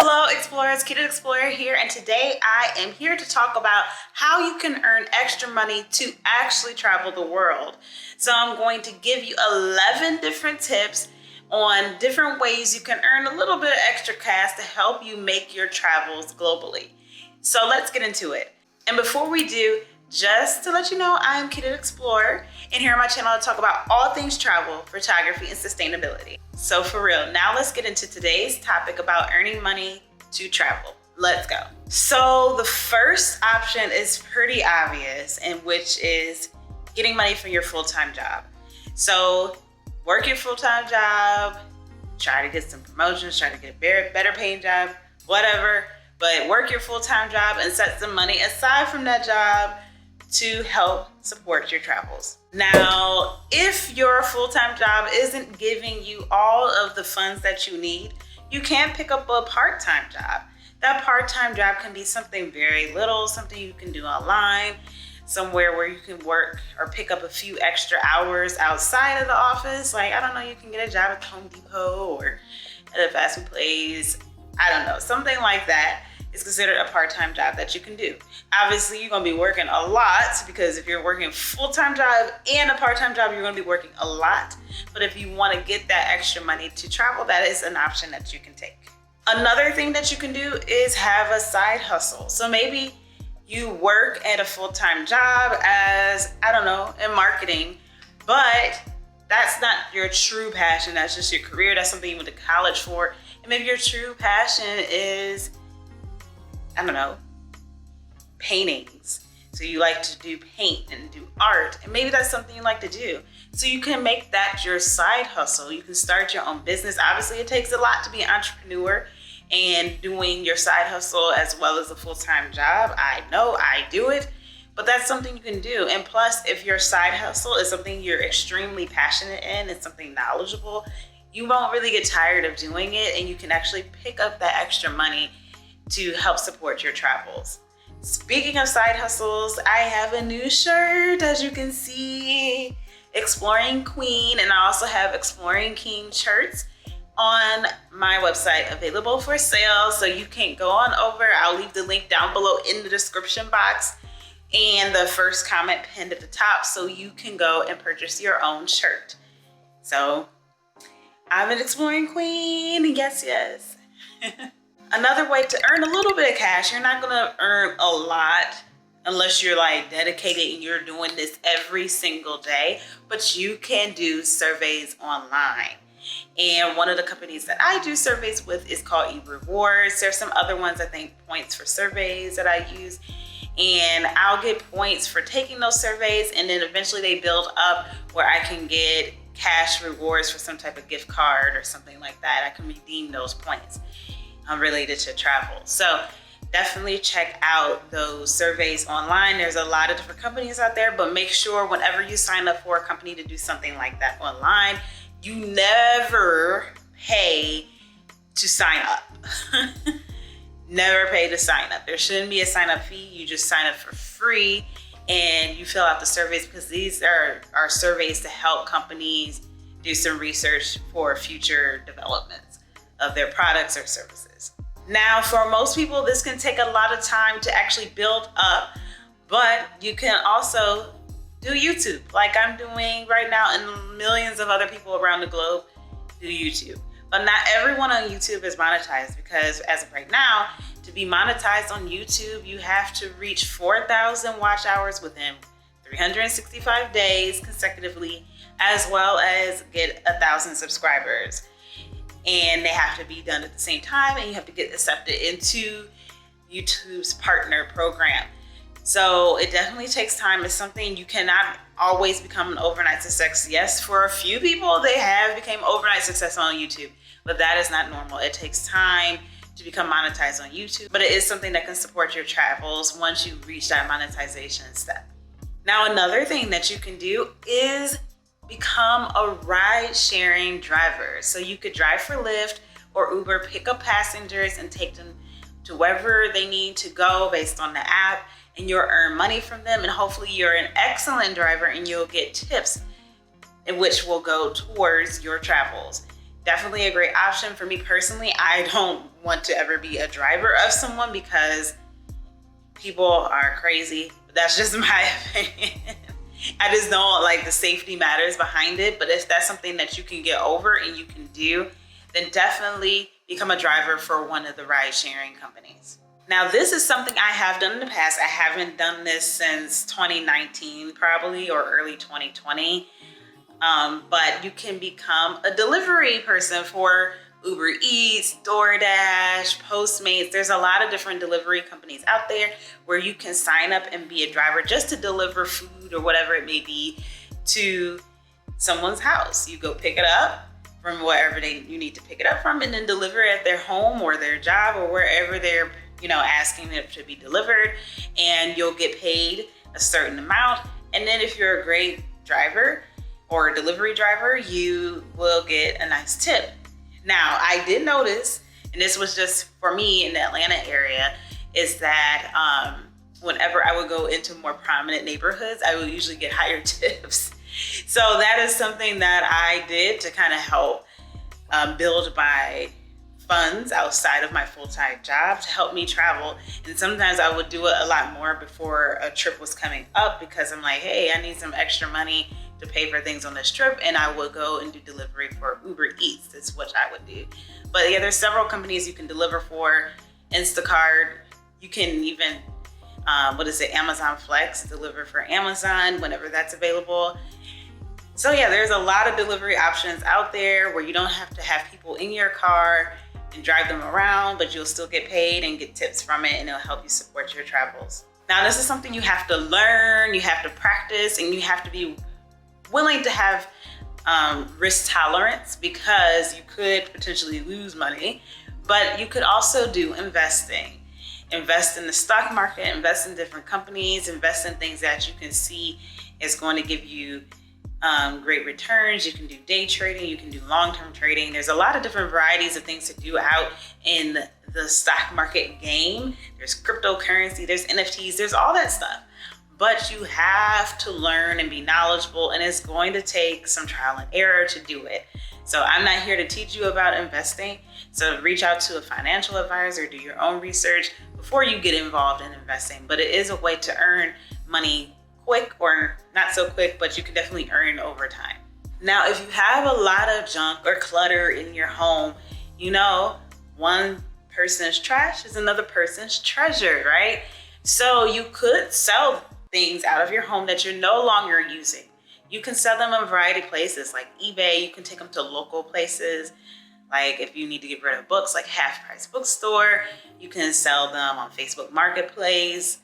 Hello Explorers, Kita Explorer here, and today I am here to talk about how you can earn extra money to actually travel the world. So I'm going to give you 11 different tips on different ways you can earn a little bit of extra cash to help you make your travels globally. So let's get into it. And before we do, just to let you know, I am Kita Explorer, and here on my channel I talk about all things travel, photography, and sustainability. So for real, now let's get into today's topic about earning money to travel. Let's go. So the first option is pretty obvious, and which is getting money from your full-time job. So work your full-time job, try to get some promotions, try to get a better paying job, whatever, but work your full-time job and set some money aside from that job to help support your travels. Now, if your full-time job isn't giving you all of the funds that you need, you can pick up a part-time job. That part-time job can be something very little, something you can do online, somewhere where you can work or pick up a few extra hours outside of the office. Like, I don't know, you can get a job at Home Depot or at a fast food place. I don't know, something like that is considered a part-time job that you can do. Obviously, you're gonna be working a lot, because if you're working a full-time job and a part-time job, you're gonna be working a lot. But if you wanna get that extra money to travel, that is an option that you can take. Another thing that you can do is have a side hustle. So maybe you work at a full-time job as, I don't know, in marketing, but that's not your true passion. That's just your career. That's something you went to college for. And maybe your true passion is, I don't know, paintings. So you like to do paint and do art, and maybe that's something you like to do. So you can make that your side hustle. You can start your own business. Obviously, it takes a lot to be an entrepreneur and doing your side hustle as well as a full-time job. I know, I do it, but that's something you can do. And plus, if your side hustle is something you're extremely passionate in and something knowledgeable, you won't really get tired of doing it, and you can actually pick up that extra money to help support your travels. Speaking of side hustles, I have a new shirt, as you can see, Exploring Queen, and I also have Exploring King shirts on my website available for sale. So you can go on over. I'll leave the link down below in the description box and the first comment pinned at the top, so you can go and purchase your own shirt. So I'm an Exploring Queen, yes. Another way to earn a little bit of cash, you're not gonna earn a lot unless you're like dedicated and you're doing this every single day, but you can do surveys online. And one of the companies that I do surveys with is called eRewards. There's some other ones, I think Points for Surveys, that I use. And I'll get points for taking those surveys, and then eventually they build up where I can get cash rewards for some type of gift card or something like that. I can redeem those points related to travel. So definitely check out those surveys online. There's a lot of different companies out there, but make sure whenever you sign up for a company to do something like that online, you never pay to sign up. Never pay to sign up. There shouldn't be a sign up fee. You just sign up for free and you fill out the surveys, because these are surveys to help companies do some research for future developments of their products or services. Now, for most people, this can take a lot of time to actually build up, but you can also do YouTube like I'm doing right now, and millions of other people around the globe do YouTube. But not everyone on YouTube is monetized, because as of right now, to be monetized on YouTube, you have to reach 4,000 watch hours within 365 days consecutively, as well as get 1,000 subscribers. And they have to be done at the same time, and you have to get accepted into YouTube's partner program. So it definitely takes time. It's something you cannot always become an overnight success. Yes, for a few people, they have become overnight success on YouTube, but that is not normal. It takes time to become monetized on YouTube, but it is something that can support your travels once you reach that monetization step. Now, another thing that you can do is become a ride-sharing driver. So you could drive for Lyft or Uber, pick up passengers and take them to wherever they need to go based on the app, and you'll earn money from them, and hopefully you're an excellent driver and you'll get tips, in which will go towards your travels. definitely a great option. For me personally, I don't want to ever be a driver of someone because people are crazy. But that's just my opinion. I just don't like the safety matters behind it. But if that's something that you can get over and you can do, then definitely become a driver for one of the ride sharing companies. Now, this is something I have done in the past. I haven't done this since 2019 probably, or early 2020. But you can become a delivery person for Uber Eats, DoorDash, Postmates. There's a lot of different delivery companies out there where you can sign up and be a driver just to deliver food or whatever it may be to someone's house. You go pick it up from wherever you need to pick it up from, and then deliver it at their home or their job or wherever they're asking it to be delivered, and you'll get paid a certain amount. And then if you're a great driver or a delivery driver, you will get a nice tip. Now, I did notice, and this was just for me in the Atlanta area, is that whenever I would go into more prominent neighborhoods, I would usually get higher tips. So that is something that I did to kind of help build my funds outside of my full-time job to help me travel. And sometimes I would do it a lot more before a trip was coming up, because I'm like, hey, I need some extra money to pay for things on this trip, and I would go and do delivery for Uber Eats. Is what I would do. But yeah, there's several companies you can deliver for. Instacart, you can even Amazon Flex, deliver for Amazon whenever that's available. So yeah, there's a lot of delivery options out there where you don't have to have people in your car and drive them around, but you'll still get paid and get tips from it, and it'll help you support your travels. Now, this is something you have to learn, you have to practice, and you have to be willing to have risk tolerance, because you could potentially lose money, but you could also do investing. Invest in the stock market, invest in different companies, invest in things that you can see is going to give you great returns. You can do day trading, you can do long-term trading. There's a lot of different varieties of things to do out in the stock market game. There's cryptocurrency, there's NFTs, there's all that stuff. But you have to learn and be knowledgeable, and it's going to take some trial and error to do it. So I'm not here to teach you about investing. So reach out to a financial advisor, do your own research before you get involved in investing. But it is a way to earn money quick, or not so quick, but you can definitely earn over time. Now, if you have a lot of junk or clutter in your home, one person's trash is another person's treasure, right? So you could sell things out of your home that you're no longer using. You can sell them in a variety of places like eBay. You can take them to local places. Like if you need to get rid of books, like Half Price Bookstore, you can sell them on Facebook Marketplace.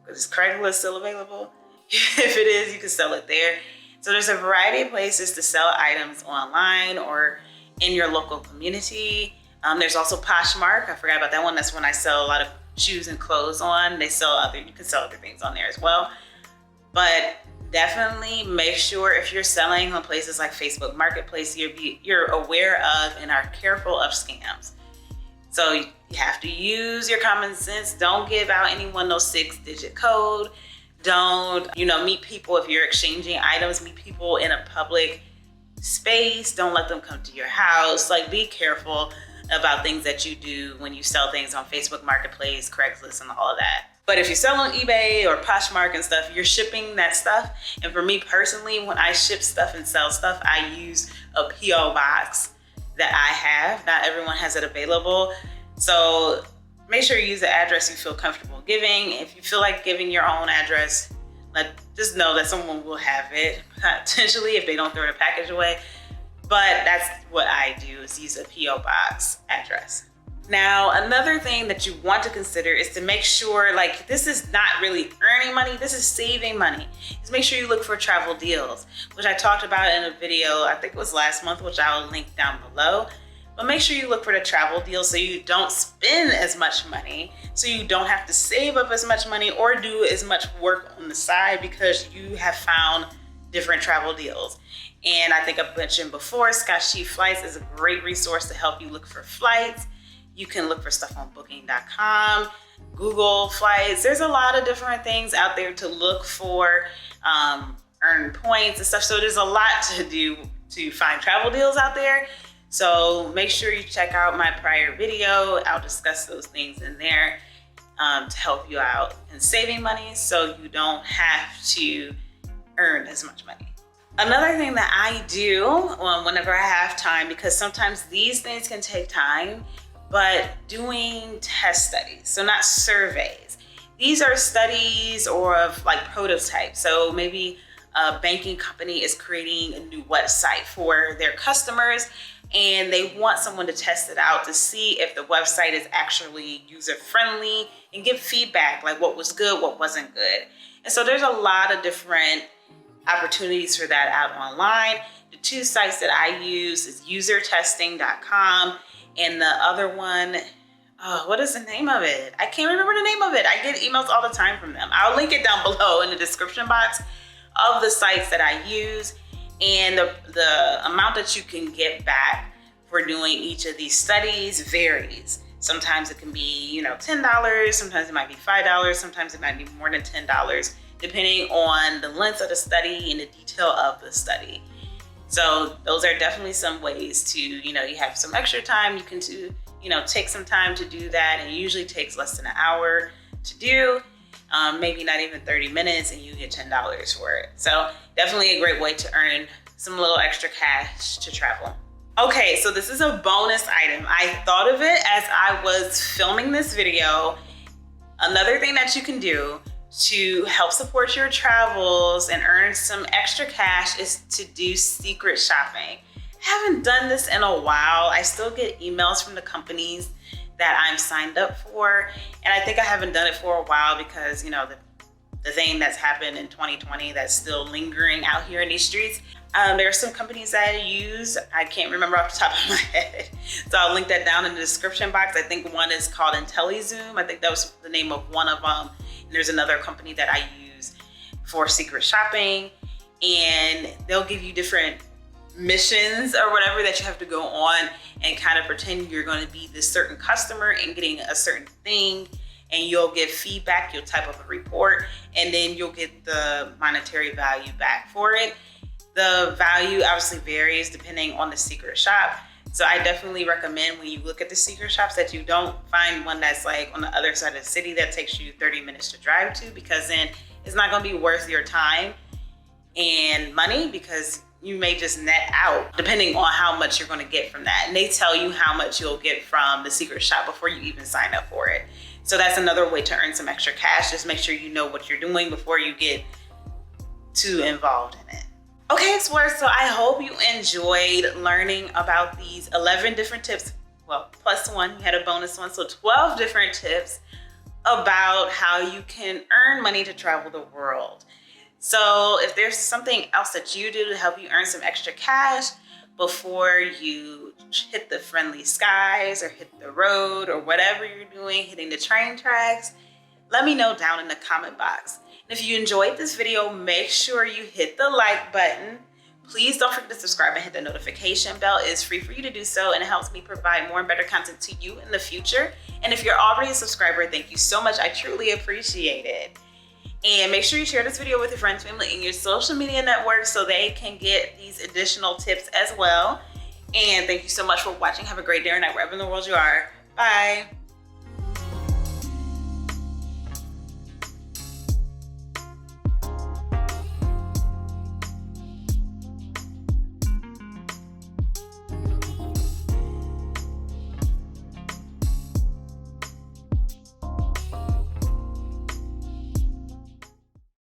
Is Craigslist still available? If it is, you can sell it there. So there's a variety of places to sell items online or in your local community. There's also Poshmark. I forgot about that one. That's when I sell a lot of shoes and clothes on. You can sell other things on there as well. But definitely make sure if you're selling on places like Facebook Marketplace, you're aware of and are careful of scams. So you have to use your common sense. Don't give out anyone no 6-digit code. Don't, meet people if you're exchanging items, meet people in a public space. Don't let them come to your house. Like, be careful about things that you do when you sell things on Facebook Marketplace, Craigslist, and all of that. But if you sell on eBay or Poshmark and stuff, you're shipping that stuff. And for me personally, when I ship stuff and sell stuff, I use a P.O. box that I have. Not everyone has it available. So make sure you use the address you feel comfortable giving. If you feel like giving your own address, just know that someone will have it, potentially, if they don't throw the package away. But that's what I do, is use a P.O. box address. Now, another thing that you want to consider is to make sure, this is not really earning money, this is saving money. Just make sure you look for travel deals, which I talked about in a video, I think it was last month, which I'll link down below. But make sure you look for the travel deals so you don't spend as much money, so you don't have to save up as much money or do as much work on the side, because you have found different travel deals. And I think I mentioned before, Scotch Chief Flights is a great resource to help you look for flights. You can look for stuff on booking.com, Google Flights. There's a lot of different things out there to look for, earn points and stuff. So there's a lot to do to find travel deals out there. So make sure you check out my prior video. I'll discuss those things in there to help you out in saving money so you don't have to earn as much money. Another thing that I do whenever I have time, because sometimes these things can take time, but doing test studies, so not surveys. These are studies or of like prototypes. So maybe a banking company is creating a new website for their customers and they want someone to test it out to see if the website is actually user-friendly and give feedback, like what was good, what wasn't good. And so there's a lot of different opportunities for that out online. The two sites that I use is usertesting.com and the other one, what is the name of it? I can't remember the name of it. I get emails all the time from them. I'll link it down below in the description box of the sites that I use, and the amount that you can get back for doing each of these studies varies. Sometimes it can be, $10, sometimes it might be $5, sometimes it might be more than $10, depending on the length of the study and the detail of the study. So those are definitely some ways to, you have some extra time, you can take some time to do that, and it usually takes less than an hour to do. Maybe not even 30 minutes, and you get $10 for it. So definitely a great way to earn some little extra cash to travel. Okay, so this is a bonus item. I thought of it as I was filming this video. Another thing that you can do to help support your travels and earn some extra cash is to do secret shopping. I haven't done this in a while. I still get emails from the companies that I'm signed up for. And I think I haven't done it for a while because, the thing that's happened in 2020 that's still lingering out here in these streets. There are some companies that I use. I can't remember off the top of my head. So I'll link that down in the description box. I think one is called IntelliZoom. I think that was the name of one of them. And there's another company that I use for secret shopping. And they'll give you different missions or whatever that you have to go on and kind of pretend you're going to be this certain customer and getting a certain thing, and you'll get feedback, you'll type up a report, and then you'll get the monetary value back for it. The value obviously varies depending on the secret shop. So I definitely recommend when you look at the secret shops that you don't find one that's like on the other side of the city that takes you 30 minutes to drive to, because then it's not going to be worth your time and money, because you may just net out depending on how much you're going to get from that. And they tell you how much you'll get from the secret shop before you even sign up for it. So that's another way to earn some extra cash. Just make sure you know what you're doing before you get too involved in it. Okay, explorers, so I hope you enjoyed learning about these 11 different tips. Well, plus one, you had a bonus one. So 12 different tips about how you can earn money to travel the world. So if there's something else that you do to help you earn some extra cash before you hit the friendly skies or hit the road or whatever you're doing, hitting the train tracks, let me know down in the comment box. And if you enjoyed this video, make sure you hit the like button. Please don't forget to subscribe and hit the notification bell. It's free for you to do so, and it helps me provide more and better content to you in the future. And if you're already a subscriber, thank you so much. I truly appreciate it. And make sure you share this video with your friends, family, and your social media networks so they can get these additional tips as well. And thank you so much for watching. Have a great day or night wherever in the world you are. Bye.